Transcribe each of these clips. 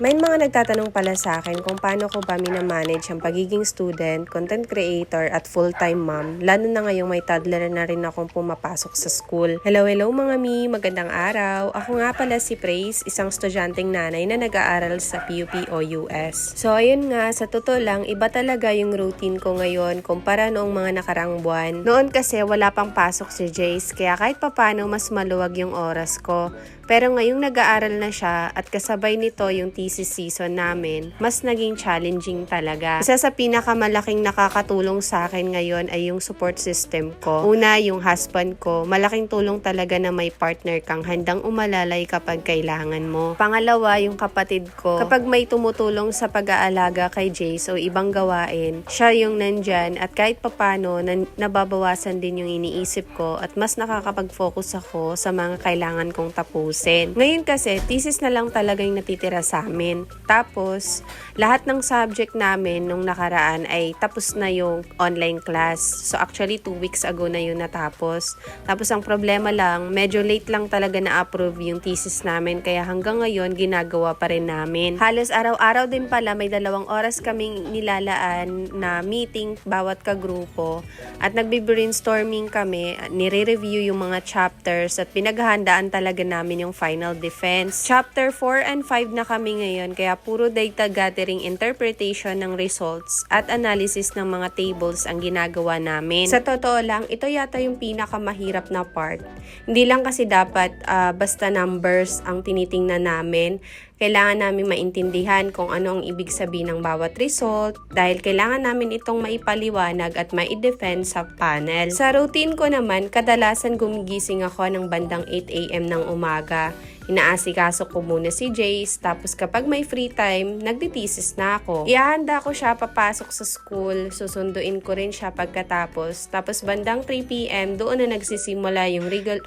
May mga nagtatanong pala sa akin kung paano ko ba minamanage ang pagiging student, content creator at full-time mom, lalo na ngayong may toddler na rin akong pumapasok sa school. Hello mga mi, magandang araw. Ako nga pala si Praise, isang estudyanteng nanay na nag-aaral sa PUP o US. So ayun nga, sa totoo lang, iba talaga yung routine ko ngayon kumpara noong mga nakarang buwan. Noon kasi wala pang pasok si Jace, kaya kahit papano mas maluwag yung oras ko. Pero ngayong nag-aaral na siya at kasabay nito yung thesis season namin, mas naging challenging talaga. Isa sa pinakamalaking nakakatulong sa akin ngayon ay yung support system ko. Una, yung husband ko. Malaking tulong talaga na may partner kang handang umalalay kapag kailangan mo. Pangalawa, yung kapatid ko. Kapag may tumutulong sa pag-aalaga kay Jace o ibang gawain, siya yung nandyan at kahit papano nababawasan din yung iniisip ko at mas nakakapag-focus ako sa mga kailangan kong tapusin. Ngayon kasi, thesis na lang talaga yung natitira sa amin. Tapos, lahat ng subject namin nung nakaraan ay tapos na yung online class. So actually, 2 weeks ago na yun natapos. Tapos ang problema lang, medyo late lang talaga na-approve yung thesis namin. Kaya hanggang ngayon, ginagawa pa rin namin. Halos araw-araw din pala, may 2 oras kaming nilalaan na meeting bawat kagrupo. At nagbe-brainstorming kami, nire-review yung mga chapters at pinaghahandaan talaga namin yung final defense. Chapter 4 and 5 na kami ngayon, kaya puro data gathering, interpretation ng results at analysis ng mga tables ang ginagawa namin. Sa totoo lang, ito yata yung pinakamahirap na part. Hindi lang kasi dapat basta numbers ang tinitingnan namin. Kailangan namin maintindihan kung ano ang ibig sabihin ng bawat result dahil kailangan namin itong maipaliwanag at maidefend sa panel. Sa routine ko naman, kadalasan gumigising ako ng bandang 8 AM ng umaga. Inaasikaso ko muna si Jace, tapos kapag may free time, nagtitisis na ako. Ihahanda ko siya papasok sa school, susunduin ko rin siya pagkatapos. Tapos bandang 3 PM, doon na nagsisimula yung regular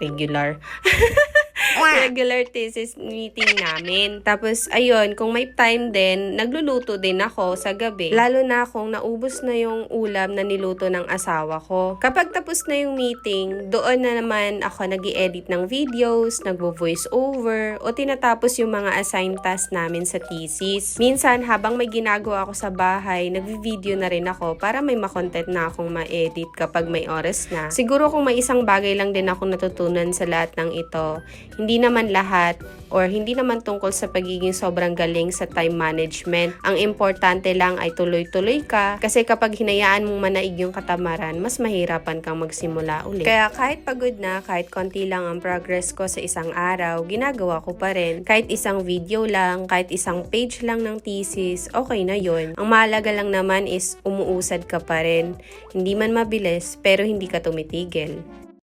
thesis meeting namin. Tapos, ayun, kung may time din, nagluluto din ako sa gabi. Lalo na kung naubos na yung ulam na niluto ng asawa ko. Kapag tapos na yung meeting, doon na naman ako nag-i-edit ng videos, nagvo-voice over, o tinatapos yung mga assigned tasks namin sa thesis. Minsan, habang may ginagawa ako sa bahay, nagvi-video na rin ako para may makontent na akong ma-edit kapag may oras na. Siguro kung may isang bagay lang din akong natutunan sa lahat ng ito, hindi naman lahat or hindi naman tungkol sa pagiging sobrang galing sa time management. Ang importante lang ay tuloy-tuloy ka kasi kapag hinayaan mong manaig yung katamaran, mas mahirapan kang magsimula ulit. Kaya kahit pagod na, kahit konti lang ang progress ko sa isang araw, ginagawa ko pa rin. Kahit isang video lang, kahit isang page lang ng thesis, okay na yun. Ang mahalaga lang naman is umuusad ka pa rin. Hindi man mabilis, pero hindi ka tumitigil.